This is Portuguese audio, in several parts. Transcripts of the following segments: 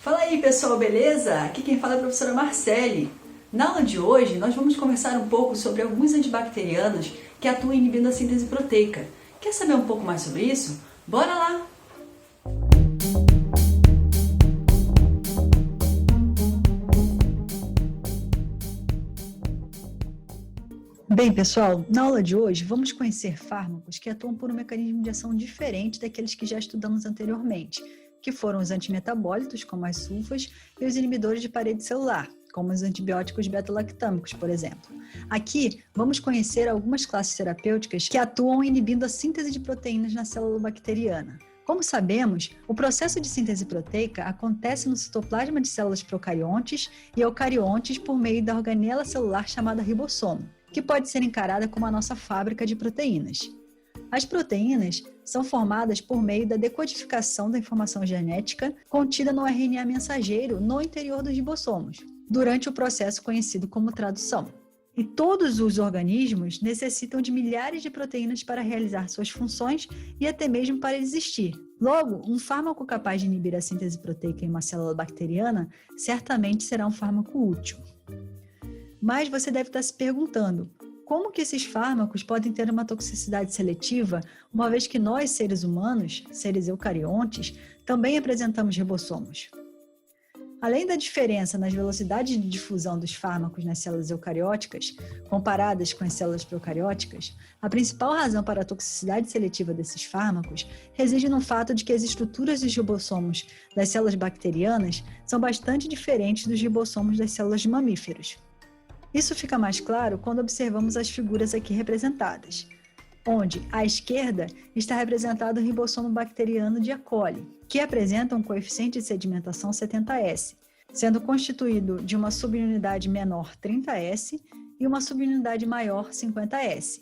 Fala aí pessoal, beleza? Aqui quem fala é a professora Marcele. Na aula de hoje nós vamos conversar um pouco sobre alguns antibacterianos que atuam inibindo a síntese proteica. Quer saber um pouco mais sobre isso? Bora lá! Bem pessoal, na aula de hoje vamos conhecer fármacos que atuam por um mecanismo de ação diferente daqueles que já estudamos anteriormente, que foram os antimetabólitos, como as sulfas, e os inibidores de parede celular, como os antibióticos beta-lactâmicos, por exemplo. Aqui, vamos conhecer algumas classes terapêuticas que atuam inibindo a síntese de proteínas na célula bacteriana. Como sabemos, o processo de síntese proteica acontece no citoplasma de células procariontes e eucariontes por meio da organela celular chamada ribossomo, que pode ser encarada como a nossa fábrica de proteínas. As proteínas são formadas por meio da decodificação da informação genética contida no RNA mensageiro no interior dos ribossomos, durante o processo conhecido como tradução. E todos os organismos necessitam de milhares de proteínas para realizar suas funções e até mesmo para existir. Logo, um fármaco capaz de inibir a síntese proteica em uma célula bacteriana certamente será um fármaco útil. Mas você deve estar se perguntando, como que esses fármacos podem ter uma toxicidade seletiva, uma vez que nós, seres humanos, seres eucariontes, também apresentamos ribossomos? Além da diferença nas velocidades de difusão dos fármacos nas células eucarióticas, comparadas com as células procarióticas, a principal razão para a toxicidade seletiva desses fármacos reside no fato de que as estruturas dos ribossomos das células bacterianas são bastante diferentes dos ribossomos das células de mamíferos. Isso fica mais claro quando observamos as figuras aqui representadas, onde, à esquerda, está representado o ribossomo bacteriano de E. coli, que apresenta um coeficiente de sedimentação 70S, sendo constituído de uma subunidade menor 30S e uma subunidade maior 50S.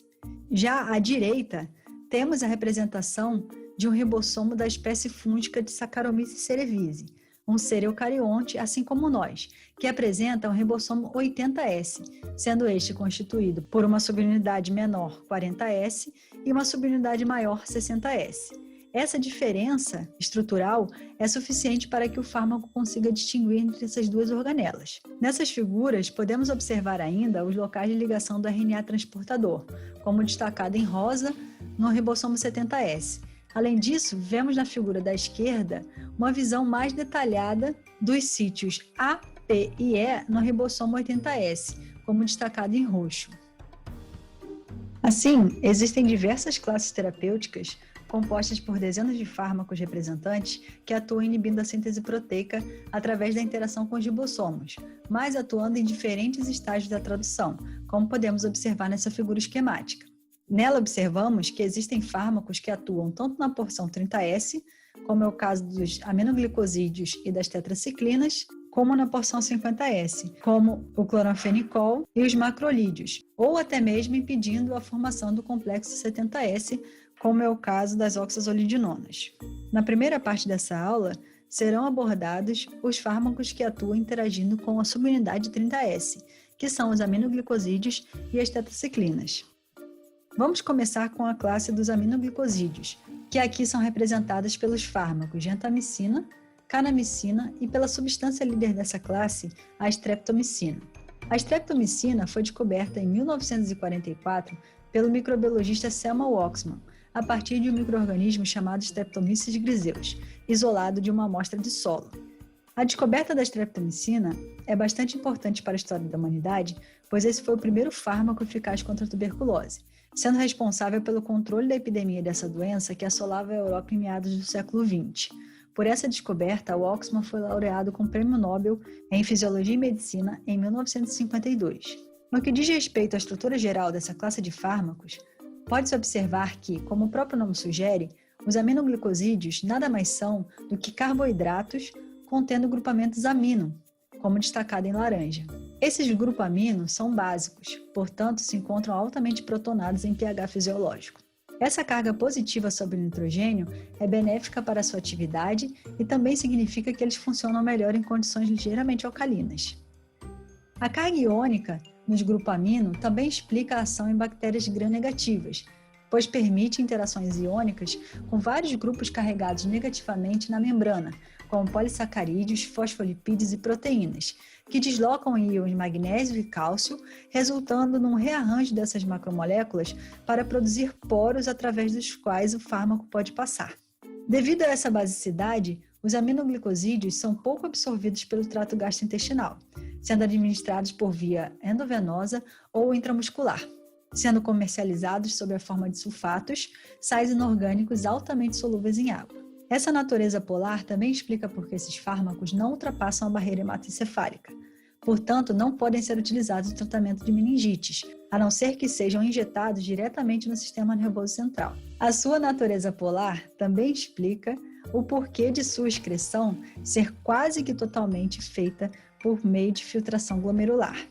Já à direita, temos a representação de um ribossomo da espécie fúngica de Saccharomyces cerevisiae, um ser eucarionte, assim como nós, que apresenta um ribossomo 80S, sendo este constituído por uma subunidade menor 40S e uma subunidade maior 60S. Essa diferença estrutural é suficiente para que o fármaco consiga distinguir entre essas duas organelas. Nessas figuras, podemos observar ainda os locais de ligação do RNA transportador, como destacado em rosa no ribossomo 70S. Além disso, vemos na figura da esquerda uma visão mais detalhada dos sítios A, P e E no ribossomo 80S, como destacado em roxo. Assim, existem diversas classes terapêuticas compostas por dezenas de fármacos representantes que atuam inibindo a síntese proteica através da interação com os ribossomos, mas atuando em diferentes estágios da tradução, como podemos observar nessa figura esquemática. Nela observamos que existem fármacos que atuam tanto na porção 30S, como é o caso dos aminoglicosídeos e das tetraciclinas, como na porção 50S, como o cloranfenicol e os macrolídeos, ou até mesmo impedindo a formação do complexo 70S, como é o caso das oxazolidinonas. Na primeira parte dessa aula, serão abordados os fármacos que atuam interagindo com a subunidade 30S, que são os aminoglicosídeos e as tetraciclinas. Vamos começar com a classe dos aminoglicosídeos, que aqui são representadas pelos fármacos gentamicina, kanamicina e pela substância líder dessa classe, a streptomicina. A streptomicina foi descoberta em 1944 pelo microbiologista Selma Waksman, a partir de um micro-organismo chamado Streptomyces griseus, isolado de uma amostra de solo. A descoberta da streptomicina é bastante importante para a história da humanidade, pois esse foi o primeiro fármaco eficaz contra a tuberculose, sendo responsável pelo controle da epidemia dessa doença que assolava a Europa em meados do século XX. Por essa descoberta, Waksman foi laureado com o Prêmio Nobel em Fisiologia e Medicina em 1952. No que diz respeito à estrutura geral dessa classe de fármacos, pode-se observar que, como o próprio nome sugere, os aminoglicosídeos nada mais são do que carboidratos contendo grupamentos amino, como destacado em laranja. Esses grupaminos são básicos, portanto, se encontram altamente protonados em pH fisiológico. Essa carga positiva sobre o nitrogênio é benéfica para a sua atividade e também significa que eles funcionam melhor em condições ligeiramente alcalinas. A carga iônica nos grupamino também explica a ação em bactérias gram-negativas, pois permite interações iônicas com vários grupos carregados negativamente na membrana, como polissacarídeos, fosfolipídios e proteínas, que deslocam íons magnésio e cálcio, resultando num rearranjo dessas macromoléculas para produzir poros através dos quais o fármaco pode passar. Devido a essa basicidade, os aminoglicosídeos são pouco absorvidos pelo trato gastrointestinal, sendo administrados por via endovenosa ou intramuscular, sendo comercializados sob a forma de sulfatos, sais inorgânicos altamente solúveis em água. Essa natureza polar também explica por que esses fármacos não ultrapassam a barreira hematoencefálica. Portanto, não podem ser utilizados no tratamento de meningites, a não ser que sejam injetados diretamente no sistema nervoso central. A sua natureza polar também explica o porquê de sua excreção ser quase que totalmente feita por meio de filtração glomerular.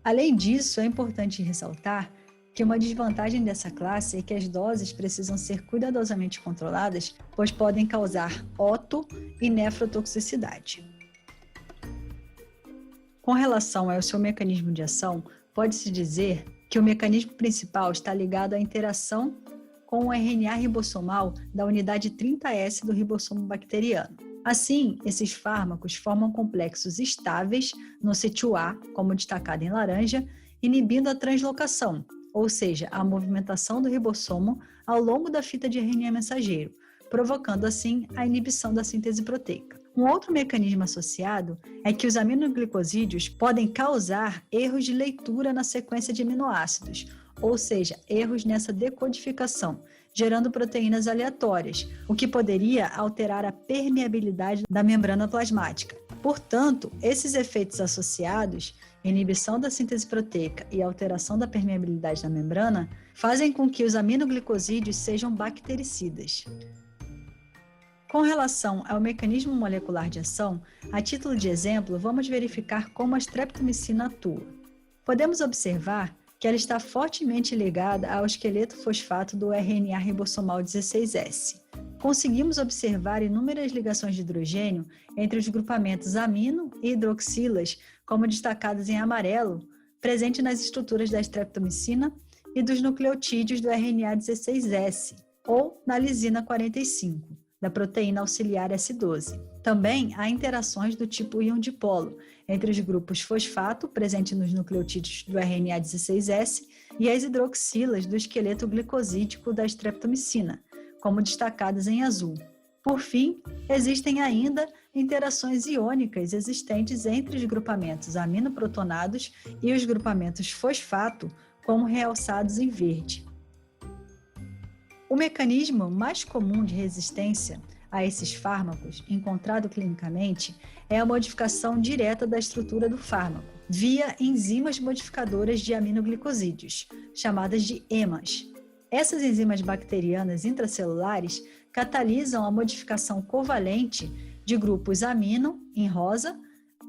Além disso, é importante ressaltar que uma desvantagem dessa classe é que as doses precisam ser cuidadosamente controladas, pois podem causar oto e nefrotoxicidade. Com relação ao seu mecanismo de ação, pode-se dizer que o mecanismo principal está ligado à interação com o RNA ribossomal da unidade 30S do ribossomo bacteriano. Assim, esses fármacos formam complexos estáveis no sítio A, como destacado em laranja, inibindo a translocação, ou seja, a movimentação do ribossomo ao longo da fita de RNA mensageiro, provocando assim a inibição da síntese proteica. Um outro mecanismo associado é que os aminoglicosídeos podem causar erros de leitura na sequência de aminoácidos, ou seja, erros nessa decodificação, gerando proteínas aleatórias, o que poderia alterar a permeabilidade da membrana plasmática. Portanto, esses efeitos associados, inibição da síntese proteica e alteração da permeabilidade da membrana, fazem com que os aminoglicosídeos sejam bactericidas. Com relação ao mecanismo molecular de ação, a título de exemplo, vamos verificar como a streptomicina atua. Podemos observar que ela está fortemente ligada ao esqueleto fosfato do RNA ribossomal 16S. Conseguimos observar inúmeras ligações de hidrogênio entre os grupamentos amino e hidroxilas, como destacados em amarelo, presente nas estruturas da streptomicina e dos nucleotídeos do RNA 16S, ou na lisina 45, da proteína auxiliar S12. Também há interações do tipo íon dipolo entre os grupos fosfato, presente nos nucleotídeos do RNA 16S, e as hidroxilas do esqueleto glicosídico da streptomicina, como destacadas em azul. Por fim, existem ainda interações iônicas existentes entre os grupamentos aminoprotonados e os grupamentos fosfato, como realçados em verde. O mecanismo mais comum de resistência a esses fármacos, encontrado clinicamente, é a modificação direta da estrutura do fármaco, via enzimas modificadoras de aminoglicosídeos, chamadas de EMAs. Essas enzimas bacterianas intracelulares catalisam a modificação covalente de grupos amino, em rosa,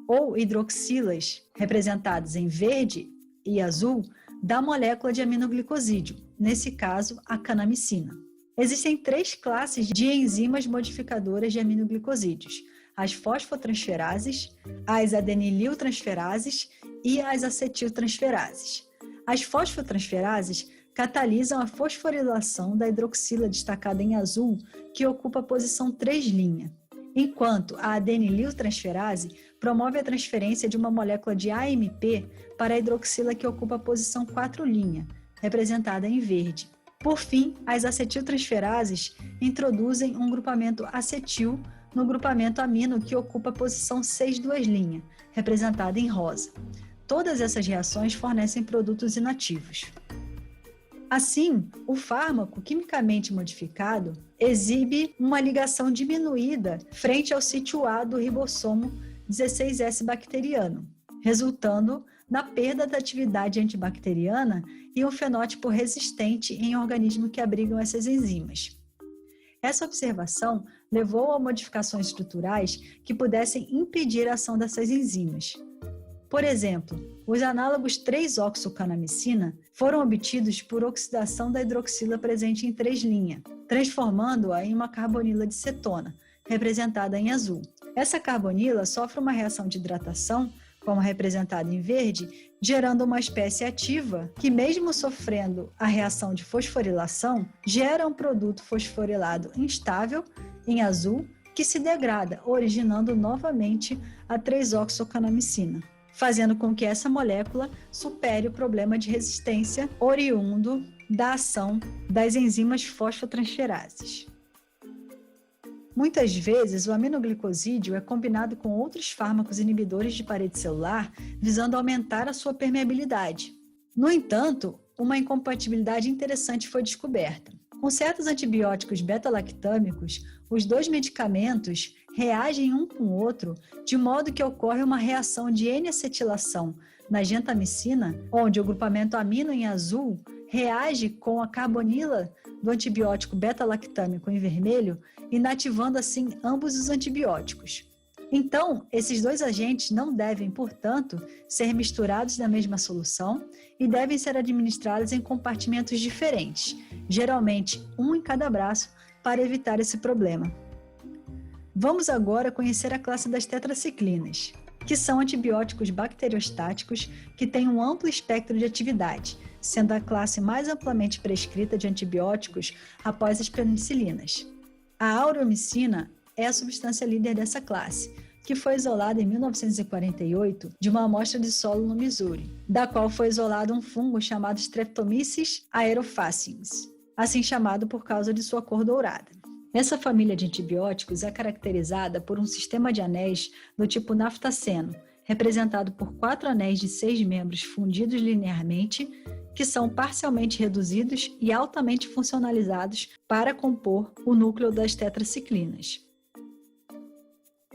ou hidroxilas, representados em verde e azul, da molécula de aminoglicosídeo, nesse caso, a canamicina. Existem 3 classes de enzimas modificadoras de aminoglicosídeos: as fosfotransferases, as adenililtransferases e as acetiltransferases. As fosfotransferases catalisam a fosforilação da hidroxila destacada em azul, que ocupa a posição 3', enquanto a adenililtransferase promove a transferência de uma molécula de AMP para a hidroxila que ocupa a posição 4', representada em verde. Por fim, as acetiltransferases introduzem um grupamento acetil no grupamento amino que ocupa a posição 6', representada em rosa. Todas essas reações fornecem produtos inativos. Assim, o fármaco quimicamente modificado exibe uma ligação diminuída frente ao sítio A do ribossomo 16S bacteriano, resultando na perda da atividade antibacteriana e um fenótipo resistente em organismos que abrigam essas enzimas. Essa observação levou a modificações estruturais que pudessem impedir a ação dessas enzimas. Por exemplo, os análogos 3-oxocanamicina foram obtidos por oxidação da hidroxila presente em 3', transformando-a em uma carbonila de cetona, representada em azul. Essa carbonila sofre uma reação de hidratação, como representada em verde, gerando uma espécie ativa que, mesmo sofrendo a reação de fosforilação, gera um produto fosforilado instável, em azul, que se degrada, originando novamente a 3-oxocanamicina, fazendo com que essa molécula supere o problema de resistência oriundo da ação das enzimas fosfotransferases. Muitas vezes, o aminoglicosídeo é combinado com outros fármacos inibidores de parede celular, visando aumentar a sua permeabilidade. No entanto, uma incompatibilidade interessante foi descoberta. Com certos antibióticos beta-lactâmicos, os dois medicamentos reagem um com o outro, de modo que ocorre uma reação de N-acetilação na gentamicina, onde o grupamento amino em azul reage com a carbonila do antibiótico beta-lactâmico em vermelho, inativando assim ambos os antibióticos. Então, esses dois agentes não devem, portanto, ser misturados na mesma solução e devem ser administrados em compartimentos diferentes, geralmente um em cada braço, para evitar esse problema. Vamos agora conhecer a classe das tetraciclinas, que são antibióticos bacteriostáticos que têm um amplo espectro de atividade, sendo a classe mais amplamente prescrita de antibióticos após as penicilinas. A aureomicina é a substância líder dessa classe, que foi isolada em 1948 de uma amostra de solo no Missouri, da qual foi isolado um fungo chamado Streptomyces aerofaciens, assim chamado por causa de sua cor dourada. Essa família de antibióticos é caracterizada por um sistema de anéis do tipo naftaceno, representado por 4 anéis de 6 membros fundidos linearmente, que são parcialmente reduzidos e altamente funcionalizados para compor o núcleo das tetraciclinas.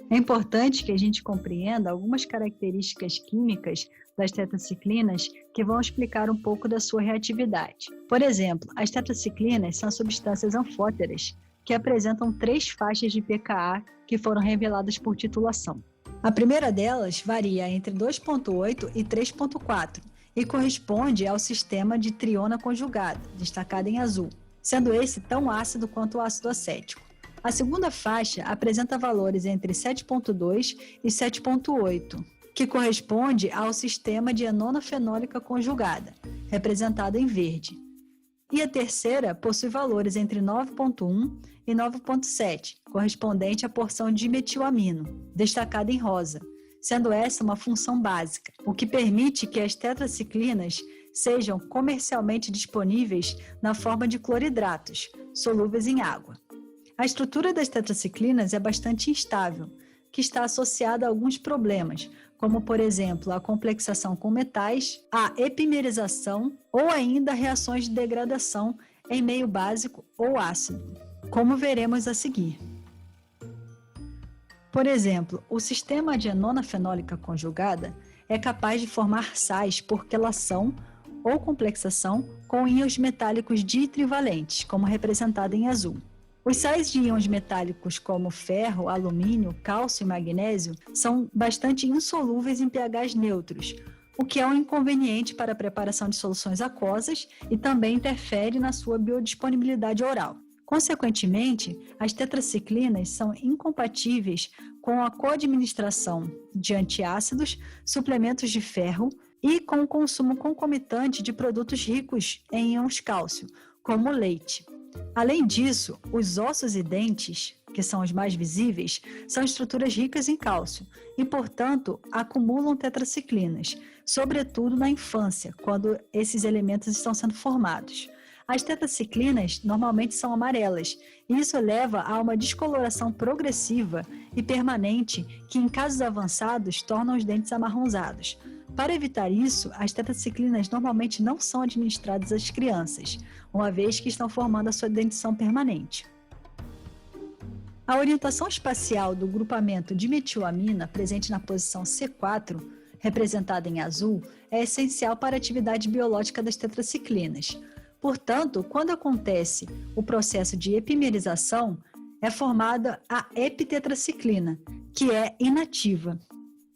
É importante que a gente compreenda algumas características químicas das tetraciclinas que vão explicar um pouco da sua reatividade. Por exemplo, as tetraciclinas são substâncias anfóteras que apresentam 3 faixas de pKa que foram reveladas por titulação. A primeira delas varia entre 2,8 e 3,4 e corresponde ao sistema de triona conjugada, destacado em azul, sendo esse tão ácido quanto o ácido acético. A segunda faixa apresenta valores entre 7,2 e 7,8, que corresponde ao sistema de enona fenólica conjugada, representado em verde. E a terceira possui valores entre 9,1 e 9,7, correspondente à porção de metilamino, destacada em rosa, sendo essa uma função básica, o que permite que as tetraciclinas sejam comercialmente disponíveis na forma de cloridratos, solúveis em água. A estrutura das tetraciclinas é bastante instável, que está associada a alguns problemas, como, por exemplo, a complexação com metais, a epimerização ou ainda reações de degradação em meio básico ou ácido, como veremos a seguir. Por exemplo, o sistema de enona fenólica conjugada é capaz de formar sais por quelação ou complexação com íons metálicos ditrivalentes, como representado em azul. Os sais de íons metálicos como ferro, alumínio, cálcio e magnésio são bastante insolúveis em pHs neutros, o que é um inconveniente para a preparação de soluções aquosas e também interfere na sua biodisponibilidade oral. Consequentemente, as tetraciclinas são incompatíveis com a coadministração de antiácidos, suplementos de ferro e com o consumo concomitante de produtos ricos em íons cálcio, como o leite. Além disso, os ossos e dentes, que são os mais visíveis, são estruturas ricas em cálcio e, portanto, acumulam tetraciclinas, sobretudo na infância, quando esses elementos estão sendo formados. As tetraciclinas normalmente são amarelas, e isso leva a uma descoloração progressiva e permanente que, em casos avançados, tornam os dentes amarronzados. Para evitar isso, as tetraciclinas normalmente não são administradas às crianças, uma vez que estão formando a sua dentição permanente. A orientação espacial do grupamento dimetilamina, presente na posição C4, representada em azul, é essencial para a atividade biológica das tetraciclinas. Portanto, quando acontece o processo de epimerização, é formada a epitetraciclina, que é inativa.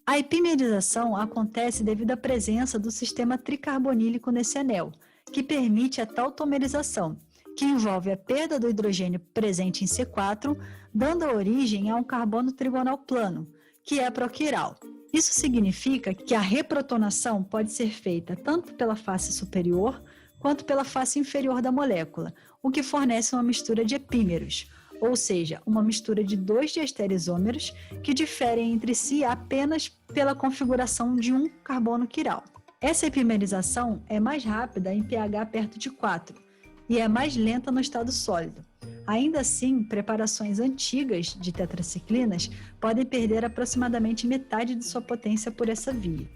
A epimerização acontece devido à presença do sistema tricarbonílico nesse anel, que permite a tautomerização, que envolve a perda do hidrogênio presente em C4, dando origem a um carbono trigonal plano, que é proquiral. Isso significa que a reprotonação pode ser feita tanto pela face superior quanto pela face inferior da molécula, o que fornece uma mistura de epímeros, ou seja, uma mistura de dois diastereisômeros que diferem entre si apenas pela configuração de um carbono quiral. Essa epimerização é mais rápida em pH perto de 4 e é mais lenta no estado sólido. Ainda assim, preparações antigas de tetraciclinas podem perder aproximadamente metade de sua potência por essa via.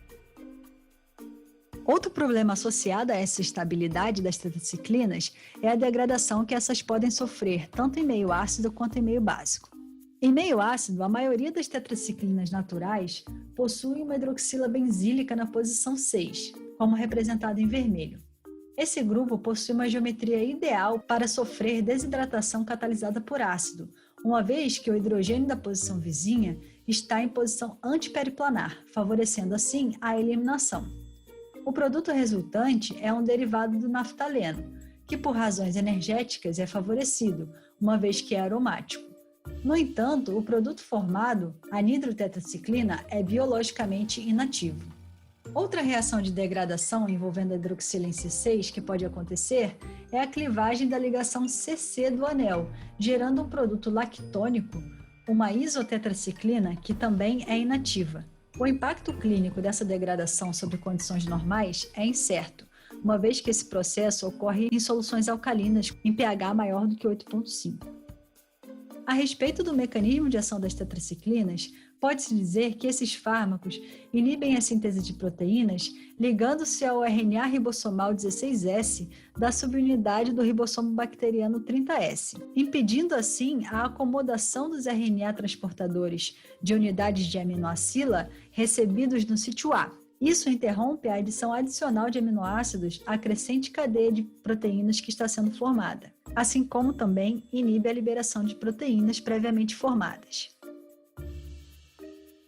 Outro problema associado a essa estabilidade das tetraciclinas é a degradação que essas podem sofrer tanto em meio ácido quanto em meio básico. Em meio ácido, a maioria das tetraciclinas naturais possui uma hidroxila benzílica na posição 6, como representado em vermelho. Esse grupo possui uma geometria ideal para sofrer desidratação catalisada por ácido, uma vez que o hidrogênio da posição vizinha está em posição antiperiplanar, favorecendo assim a eliminação. O produto resultante é um derivado do naftaleno, que por razões energéticas é favorecido, uma vez que é aromático. No entanto, o produto formado, a nidrotetraciclina, é biologicamente inativo. Outra reação de degradação envolvendo a hidroxila em C6 que pode acontecer é a clivagem da ligação CC do anel, gerando um produto lactônico, uma isotetraciclina, que também é inativa. O impacto clínico dessa degradação sobre condições normais é incerto, uma vez que esse processo ocorre em soluções alcalinas em pH maior do que 8,5. A respeito do mecanismo de ação das tetraciclinas, pode-se dizer que esses fármacos inibem a síntese de proteínas ligando-se ao RNA ribossomal 16S da subunidade do ribossomo bacteriano 30S, impedindo assim a acomodação dos RNA transportadores de unidades de aminoacila recebidos no sítio A. Isso interrompe a adição adicional de aminoácidos à crescente cadeia de proteínas que está sendo formada, assim como também inibe a liberação de proteínas previamente formadas.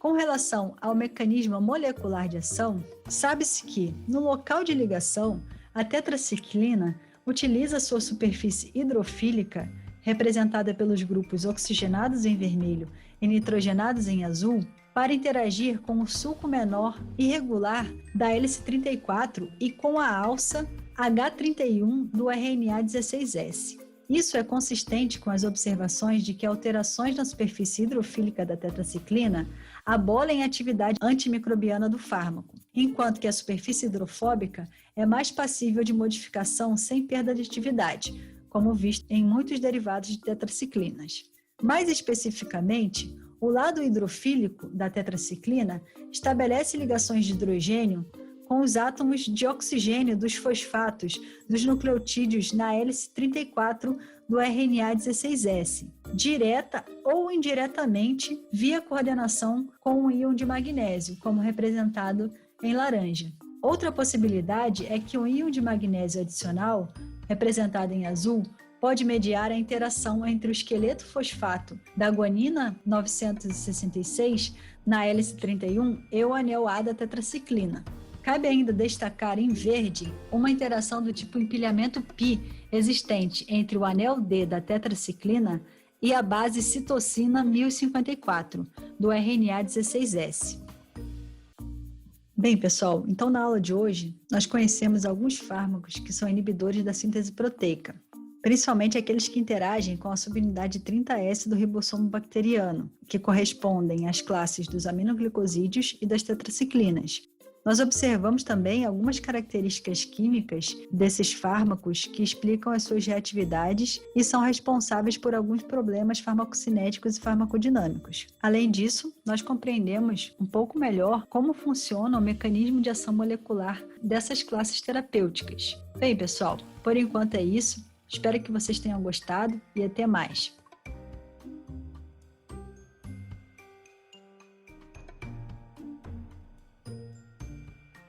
Com relação ao mecanismo molecular de ação, sabe-se que, no local de ligação, a tetraciclina utiliza sua superfície hidrofílica, representada pelos grupos oxigenados em vermelho e nitrogenados em azul, para interagir com o sulco menor irregular da hélice 34 e com a alça H31 do RNA 16S. Isso é consistente com as observações de que alterações na superfície hidrofílica da tetraciclina abolem a atividade antimicrobiana do fármaco, enquanto que a superfície hidrofóbica é mais passível de modificação sem perda de atividade, como visto em muitos derivados de tetraciclinas. Mais especificamente, o lado hidrofílico da tetraciclina estabelece ligações de hidrogênio com os átomos de oxigênio dos fosfatos dos nucleotídeos na hélice 34 do RNA 16S, direta ou indiretamente via coordenação com o íon de magnésio, como representado em laranja. Outra possibilidade é que o íon de magnésio adicional, representado em azul, pode mediar a interação entre o esqueleto fosfato da guanina 966 na hélice 31 e o anel A da tetraciclina. Cabe ainda destacar em verde uma interação do tipo empilhamento π existente entre o anel D da tetraciclina e a base citosina 1054 do RNA 16S. Bem, pessoal, então na aula de hoje nós conhecemos alguns fármacos que são inibidores da síntese proteica, principalmente aqueles que interagem com a subunidade 30S do ribossomo bacteriano, que correspondem às classes dos aminoglicosídeos e das tetraciclinas. Nós observamos também algumas características químicas desses fármacos que explicam as suas reatividades e são responsáveis por alguns problemas farmacocinéticos e farmacodinâmicos. Além disso, nós compreendemos um pouco melhor como funciona o mecanismo de ação molecular dessas classes terapêuticas. Bem, pessoal, por enquanto é isso. Espero que vocês tenham gostado e até mais.